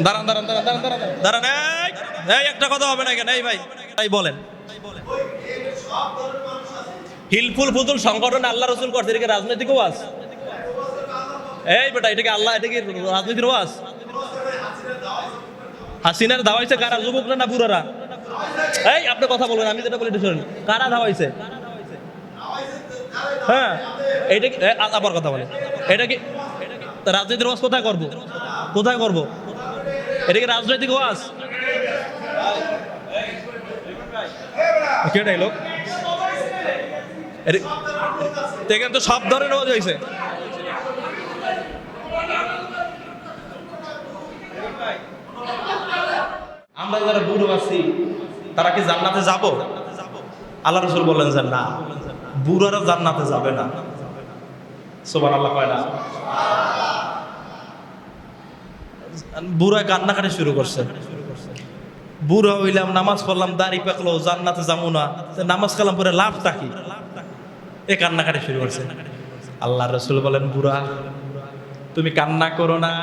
দাঁড়ান দাঁড়ান দাঁড়ান দাঁড়ান দাঁড়ান দাঁড়ান এই একটা কথা হবে না কেন? এই ভাই তাই বলেন, হিলফুল ফুতুল সংগঠন আল্লাহ রসুল করছে, এটা কি রাজনৈতিক ওয়াজ? এই বেটা, এটা কি আল্লাহ, এটা কি রাজনীতির ওয়াজ? হাসিনার ধাওয়াইছে কারা? যুবকরা না বুড়ারা? এই আপনি কথা বলবেন, আমি যেটা বলি এটা শুনুন। কারা ধাওয়াইছে? হ্যাঁ, এইটা কি আবার কথা বলে, এটা কি রাজনীতির ওয়াজ? কোথায় করবো, কোথায় করবো? এটা কি রাজনৈতিক ওয়াজ? কেটাই লোক দেখেন তো, সব ধরনের ওয়াজ হয়েছে। আমরা যারা বুড়ো আছি তারা কি জান্নাতে যাব? আল্লাহ রাসূল বললেন যে না, বুড়ারা জান্নাতে যাবে না। সুবহানাল্লাহ কয় না? বুড়া কান্নাকাটি শুরু করছে। বুড়া হইলাম, নামাজ পড়লাম, দাড়ি পাকলো, জান্নাতে যাবো না, নামাজ কালাম পরে লাভটা কি? এ কান্নাকাটি শুরু করছে। আল্লাহ রাসূল বলেন, বুড়া তুমি কান্না করো না,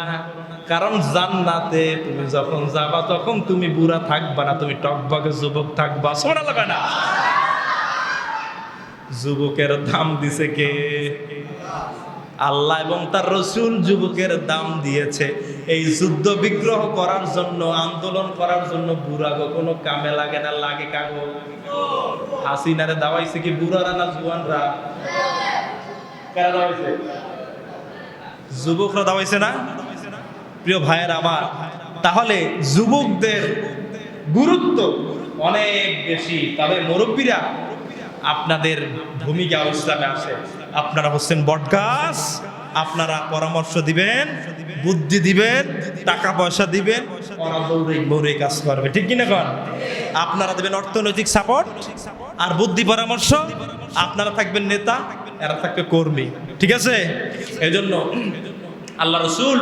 কারণ জান্নাতে তুমি যখন যাবা তখন তুমি বুড়া থাকবা না, তুমি টকবগে যুবক থাকবা। সুবহানাল্লাহ কয় না? যুবকের দাম দিছে কে? আল্লাহ এবং তার রাসূল যুবকের দাম দিয়েছে। এই যুদ্ধ বিগ্রহ করার জন্য, আন্দোলন করার জন্য বুড়া কোনো কামে লাগে না, লাগে কাগো? হাসিনারে দাওয়াইছে কি বুড়ারা না জুয়ানরা? কারা দাওয়াইছে? যুবকরা দাওয়াইছে না? প্রিয় ভাইয়ের আমার, তাহলে যুবকদের গুরুত্ব অনেক বেশি। তবে মুরব্বীরা, আপনাদের ভূমিকা ইসলামে আছে। আপনারা হচ্ছেন বটগাছ, আপনারা পরামর্শ দিবেন, বুদ্ধি দিবেন, টাকা পয়সা দিবেন, ওরা দৌড়ে কাজ করবে। ঠিক কিনা কন? আপনারা দেবেন অর্থনৈতিক সাপোর্ট আর বুদ্ধি পরামর্শ, আপনারা থাকবেন নেতা, এরা থাকবে কর্মী। ঠিক আছে? এই জন্য আল্লাহ রাসূল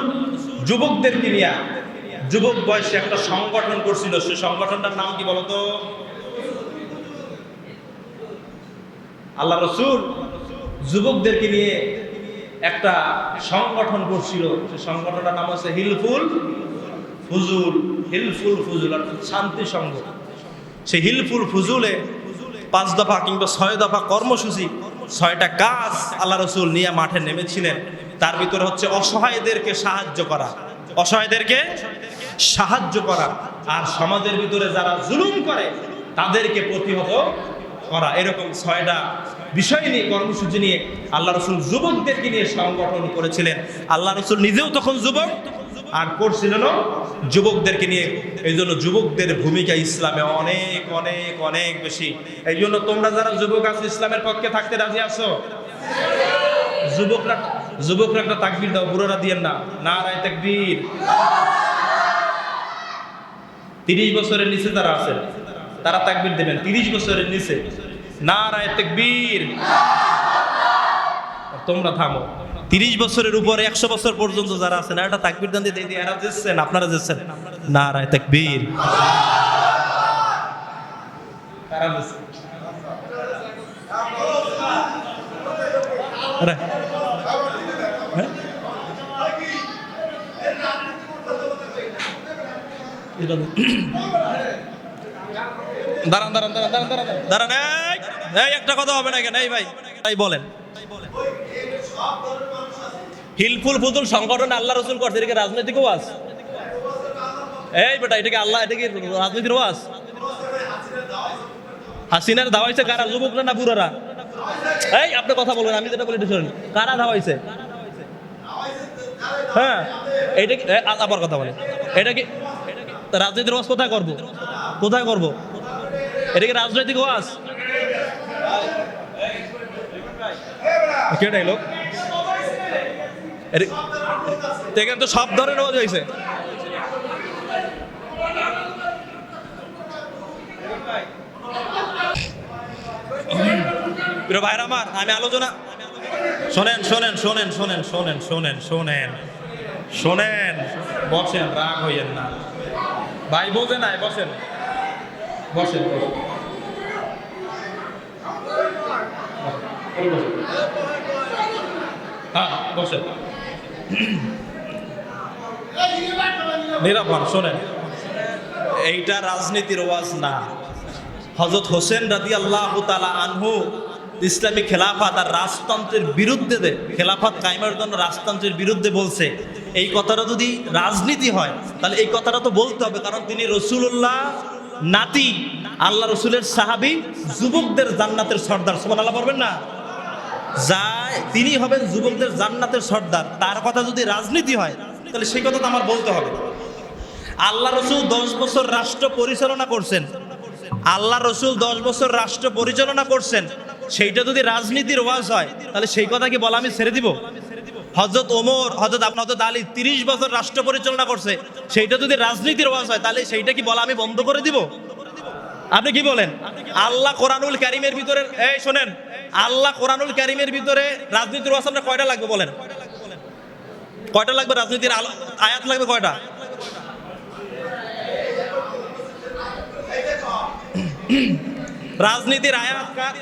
যুবকদেরকে নিয়ে যুবক বয়সে একটা সংগঠন করছিল। সেই সংগঠনটার নাম কি বলতো? আল্লাহ রাসূল যুবকদেরকে নিয়ে একটা সংগঠন করছিল। সেই সংগঠনটার নাম হচ্ছে হিলফুল ফুজুল। হিলফুল ফুজুল অর্থাৎ শান্তি সংঘ। সেই হিলফুল ফুজুলে 5 দফা কিংবা 6 দফা কর্মসূচি, 6টা কাজ আল্লাহ রাসূল নিয়ে মাঠে নেমেছিলেন। তার ভিতরে হচ্ছে অসহায়দেরকে সাহায্য করা, অসহায়দেরকে সাহায্য করা, আর সমাজের ভিতরে যারা জুলুম করে তাদেরকে প্রতিহত করা। এরকম 6টা বিষয় নিয়ে, কর্মসূচি নিয়ে আল্লাহ রাসূল যুবকদেরকে নিয়ে সংগঠন করেছিলেন। আল্লাহ রাসূল নিজেও তখন যুবক, আর করছিলেন যুবকদেরকে নিয়ে। এই জন্য যুবকদের ভূমিকা ইসলামে অনেক অনেক অনেক বেশি। এই জন্য তোমরা যারা যুবক আছো, ইসলামের পক্ষে থাকতে রাজি আছো? যুবকরা একটা তাকবীর দাও, বুড়োরা দিয়েন না। নারায়ে তাকবীর। 30 বছরের নিচে যারা আছেন তারা তাকবীর দেবেন। 30 বছরের নিচে নারায়ে তাকবীর। তোমরা থামো। 30 বছরের উপরে 100 বছর পর্যন্ত যারা আছেন একটা তাকবীর দান দিয়ে দিই। এরা দিচ্ছেন, আপনারা দিচ্ছেন। নারায়ে তাকবীর। কারা দিচ্ছে? আরে দাঁড়ান দাঁড়ান দাঁড়ান দাঁড়ান দাঁড়ান দাঁড়ান এই একটা কথা হবে না কেন? এই ভাই তাই বলেন, হিলফুল ফুতুল সংগঠন আল্লাহ রসুল করছে, এটা কি রাজনৈতিক ওয়াজ? এই বেটা, এটা কি আল্লাহ, এটা কি রাজনীতির ওয়াজ? হাসিনার ধাওয়াইছে কারা? যুবকরা না বুড়ারা? এই আপনি কথা বলবেন, আমি যেটা বলি এটা শুনুন। কারা ধাওয়াইছে? হ্যাঁ, এইটা কি আবার কথা বলে, এটা কি রাজনীতির ওয়াজ? কোথায় করবো, কোথায় করবো? এটা কি রাজনৈতিক ওয়াজ? কেটাই লোক দেখেন তো, সব ধরনের ওয়াজ হয়েছে। প্রিয় ভাইরা আমার, আমি আলোচনা শোনেন শোনেন শোনেন শোনেন শোনেন শোনেন শোনেন শোনেন বসেন, রাগ হইয়েন না ভাই, বোঝে নাই, বসেন বসেন বসেন। হ্যাঁ বসেন। নীরব হন, শোনেন, এইটা রাজনীতির ওয়াজ না। হযরত হোসেন রাদিয়াল্লাহু তাআলা আনহু ইসলামী খেলাফত আর রাজতন্ত্রের বিরুদ্ধে, খেলাফত কায়েমের জন্য রাজতন্ত্রের বিরুদ্ধে বলছে। এই কথাটা যদি রাজনীতি হয় তাহলে এই কথাটা তো বলতে হবে, কারণ তিনি রাসূলুল্লাহ নাতি, আল্লাহ রসুলের সাহাবী, যুবকদের জান্নাতের সর্দার। সুবহানাল্লাহ বলবেন না? যায় তিনি হবেন যুবকদের জান্নাতের সর্দার। তার কথা যদি রাজনীতি হয় তাহলে সেই কথা তো আমার বলতে হবে। আল্লাহ রসুল 10 বছর রাষ্ট্র পরিচালনা করছেন, আল্লাহ রসুল 10 বছর রাষ্ট্র পরিচালনা করছেন, সেইটা যদি রাজনীতির ওয়াজ হয় তাহলে সেই কথা কি বলা আমি ছেড়ে দিব? হযরত ওমর, হযরত আলী 30 বছর রাষ্ট্র পরিচালনা করছে, সেইটা যদি রাজনীতির ওয়াজ হয় তাহলে সেইটা কি বলা আমি বন্ধ করে দিব? আপনি কি বলেন? আল্লাহ কোরআনুল কারীমের ভিতরে, এই শোনেন, আল্লাহ কোরআনুল কারীমের ভিতরে রাজনীতির ওয়াজ আপনার কয়টা লাগবে বলেন? কয়টা লাগবে? রাজনীতির আয়াত লাগবে কয়টা? রাজনীতির আয়াত কার?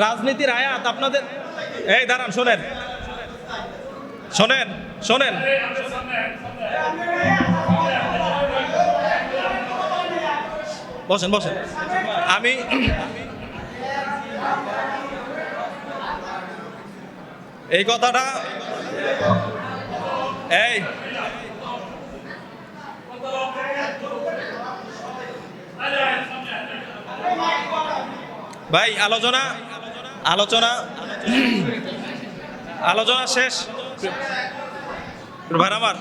রাজনীতির আয়াত আপনাদের, এই দাঁড়ান, শোনেন শোনেন শোনেন, বসেন বসেন। আমি এই কথাটা, এই ভাই, আলোচনা আলোচনা আলোচনা শেষ। ভাইরা আমার,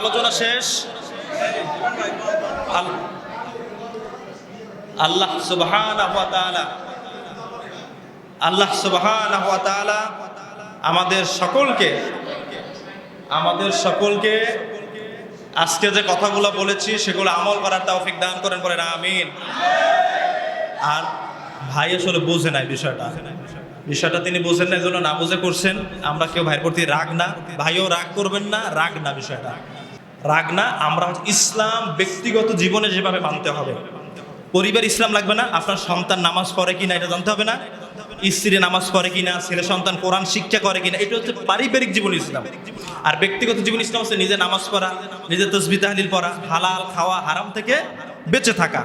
আলোচনা শেষ। আল্লাহ সুবহানাহু ওয়া তাআলা, আল্লাহ সুবহানাহু ওয়া তাআলা আমাদের সকলকে আজকে যে কথাগুলো বলেছি সেগুলো আমল করার তৌফিক দান করেন, বলেন আমিন। আর ভাই আসলে বোঝে নাই বিষয়টা তিনি বোঝেন না, এই জন্য না বুঝে করছেন। আমরা কেউ ভাইয়ের প্রতি রাগ না, ভাইও রাগ করবেন না, রাগ না, বিষয়টা রাগ না। আমরা ইসলাম ব্যক্তিগত জীবনে যেভাবে মানতে হবে, পরিবার ইসলাম লাগবে না, আপনার সন্তান নামাজ পড়ে কিনা এটা জানতে হবে না, স্ত্রী নামাজ পড়ে কিনা, ছেলে সন্তান কোরআন শিক্ষা করে কিনা, এটা হচ্ছে পারিবারিক জীবন ইসলাম। আর ব্যক্তিগত জীবন ইসলাম হচ্ছে নিজে নামাজ পড়া, নিজে তাসবিহ তাহলিল পড়া, হালাল খাওয়া, হারাম থেকে বেঁচে থাকা।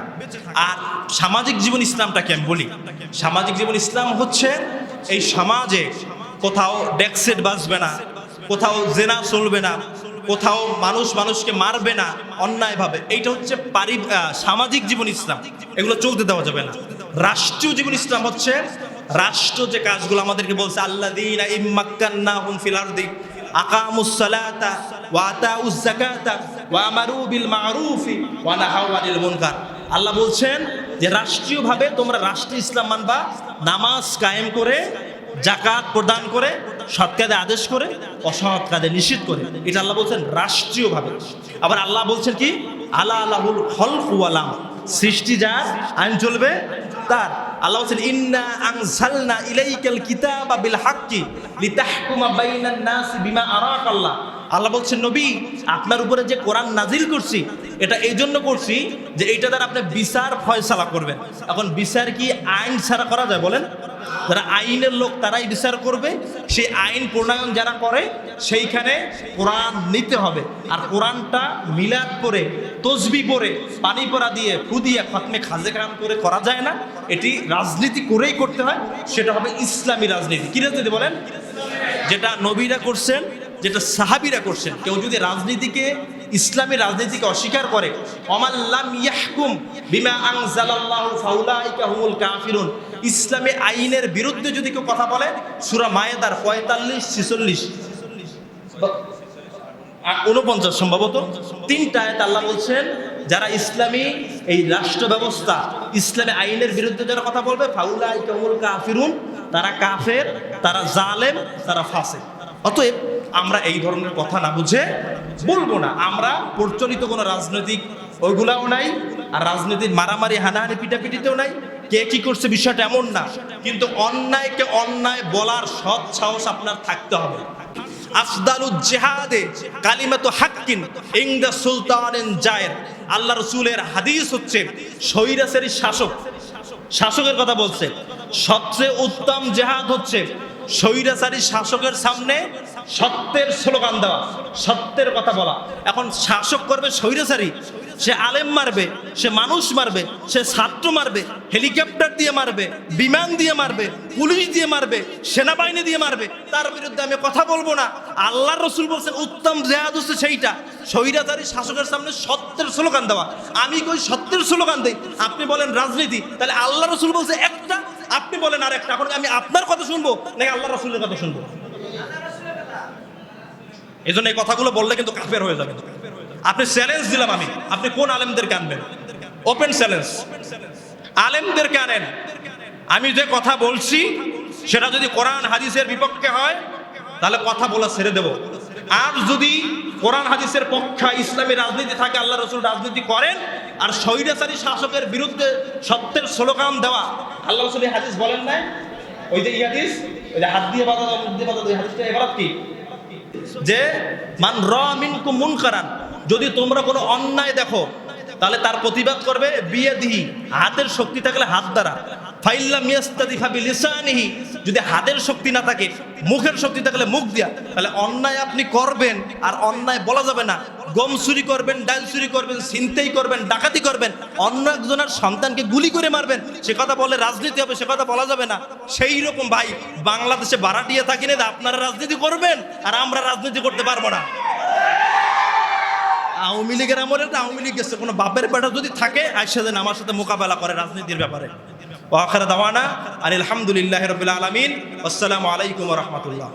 আর সামাজিক জীবন ইসলামটাকে আমি বলি, সামাজিক জীবন ইসলাম হচ্ছে এই সমাজে কোথাও ডেক্সেট বাজবে না, কোথাও জেনা চলবে না, কোথাও মানুষকে মারবে না অন্যায়ভাবে। এইটা হচ্ছে সামাজিক জীবন ইসলাম, এগুলো চলতে দেওয়া যাবে না। রাষ্ট্রীয় জীবন ইসলাম হচ্ছে রাষ্ট্র যে কাজগুলো আমাদেরকে বলছে, আল্লাযীনা ইম্মাক্কান্নাহুম ফিল আরদি আকামুস সালাতা ওয়া আতাউজ যাকাতা ওয়া আমারু বিল মা'রুফি ওয়া নাহাউ আনিল মুনকার। আল্লাহ বলছেন যে রাষ্ট্রীয়ভাবে তোমরা রাষ্ট্রীয় ইসলাম মানবা, নামাজ কায়েম করে, যাকাত প্রদান করে, সৎ কাজে আদেশ করে, অসৎ কাজে নিষেধ করে। এটা আল্লাহ বলছেন রাষ্ট্রীয়ভাবে। আবার আল্লাহ বলছেন কি, আলা লাহুল খলকু ওয়াল আমর, সৃষ্টি যার, আইন চলবে তার। আল্লাহ বলছেন ইন্না আনজালনা ইলাইকাল কিতাবা বিল হাক্কি লিতাহকুমা বাইনান নাস বিমা আরাকাল্লাহ। আল্লাহ বলছেন নবী, আপনার উপরে যে কোরআন নাজিল করছি এটা এই জন্য করছি যে এইটা দ্বারা আপনি বিচার ফয়সালা করবেন। এখন বিচার কি আইন ছাড়া করা যায় বলেন? যারা আইনের লোক তারাই বিচার করবে। সেই আইন প্রণয়ন যারা করে সেইখানে কোরআন নিতে হবে। আর কোরআনটা মিলাদ করে, তসবি পড়ে, পানি পড়া দিয়ে, ফু দিয়ে, খতমে খাজে খান করে করা যায় না। এটি রাজনীতি করেই করতে হয়, সেটা হবে ইসলামী রাজনীতি। কি রাজনীতি বলেন? যেটা নবীরা করছেন, যেটা সাহাবীরা করছেন। কেউ যদি রাজনীতিকে, ইসলামী রাজনীতিকে অস্বীকার করে, ওমাল্লাম ইয়াহকুম বিমা আনজালাল্লাহু ফাউলাইকা হুমুল কাফিরুন, ইসলামী আইনের বিরুদ্ধে যদি কেউ কথা বলে, সূরা মায়েদার 45-46 49 সম্ভবত 3টা আয়াত আল্লাহ বলছেন, যারা ইসলামী এই রাষ্ট্র ব্যবস্থা, ইসলামী আইনের বিরুদ্ধে যারা কথা বলবে, ফাউলাইকা হুমুল কাফিরুন, তারা কাফের, তারা জালেম, তারা ফাসিক। অতএব আমরা এই ধরনের কথা না বুঝে বলবো না। আমরা প্রচলিত কোনো রাজনৈতিক ওইগুলাও নাই, আর রাজনীতির মারামারি, হানাহানি, পিটাপিটিতেও নাই। কে কি করছে বিষয়টা এমন না, কিন্তু অন্যায়কে অন্যায় বলার সৎ সাহস আপনার থাকতে হবে। আফদালুল জিহাদে কালিমাতু হাক্কিন ইনদা সুলতানিন জায়ের। আল্লাহ রাসূলের হাদিস হচ্ছে, স্বৈরাচারী শাসকের কথা বলছে, সবচেয়ে উত্তম জিহাদ হচ্ছে স্বৈরাচারী শাসকের সামনে সত্যের স্লোগান দেওয়া, সত্যের কথা বলা। এখন শাসক করবে স্বৈরাচারী, সে আলেম মারবে, সে মানুষ মারবে, সে ছাত্র মারবে, হেলিকপ্টার দিয়ে মারবে, বিমান দিয়ে মারবে, পুলিশ দিয়ে মারবে, সেনাবাহিনী দিয়ে মারবে, তার বিরুদ্ধে আমি কথা বলবো না। আল্লাহর রাসূল বলছেন উত্তম জেহাদ হচ্ছে সেইটা, স্বৈরাচারী শাসকের সামনে সত্যের স্লোগান দেওয়া। আমি কই সত্যের স্লোগান দেই, আপনি বলেন রাজনীতি, তাহলে আল্লাহ রাসূল বলছে একটা, আপনি বলেন আরেকটা। এখন আমি আপনার কথা শুনবো নাকি আল্লাহ রাসূলের কথা শুনবো? এই জন্য এই কথাগুলো বললে কিন্তু কাফের হয়ে যাবে। আপনি চ্যালেঞ্জ দিলাম আমি, আপনি কোন আলেমদেরকে আনবেন? ওপেন চ্যালেঞ্জ, আলেমদেরকে আনেন। আমি যে কথা বলছি সেটা যদি কোরআন হাদিসের বিপক্ষে হয় তাহলে কথা বলা ছেড়ে দেব। আর যদি কোরআন হাদিসের পক্ষে ইসলামী রাজনীতি থাকে, আল্লাহ রাসূল রাজনীতি করেন, আর স্বৈরাচারী শাসকের বিরুদ্ধে সত্যের স্লোগান দেওয়া, আল্লাহ রাসূল এই হাদিস বলেন নাই? ওই যে হাদিস, ওই যে হাত দিয়ে বাধা দাও, মুখ দিয়ে বাধা দাও, এই হাদিসটা এবারে কি যে মান রা মিনকুম মুনকারান, যদি তোমরা কোনো অন্যায় দেখো তাহলে তার প্রতিবাদ করবে বিয়াদিহি, হাতের শক্তি থাকলে হাত দ্বারা, ফাইল্লাম ইয়াস্তাদিফা বিলিসানিহি, যদি হাতের শক্তি না থাকে, মুখের শক্তি থাকলে মুখ দিয়া। তাহলে অন্যায় আপনি করবেন আর অন্যায় বলা যাবে না। গম চুরি করবেন, ডাল চুরি করবেন, ছিনতাই করবেন, ডাকাতি করবেন, অন্য একজনের সন্তানকে গুলি করে মারবেন, সে কথা বলে রাজনীতি হবে, সে কথা বলা যাবে না। সেই রকম ভাই, বাংলাদেশে ভাড়াটিয়ে থাকি না, আপনারা রাজনীতি করবেন আর আমরা রাজনীতি করতে পারবো না। আওয়ামী লীগের আমলে আওয়ামী লীগ গেছে, কোনো বাপের বেটা যদি থাকে আইসা দেন আমার সাথে মোকাবেলা করে রাজনীতির ব্যাপারে। ওয়া আখিরু দাওয়ানা আলহামদুলিল্লাহি রাব্বিল আলামিন। আসসালামু আলাইকুম ওয়া রাহমাতুল্লাহ।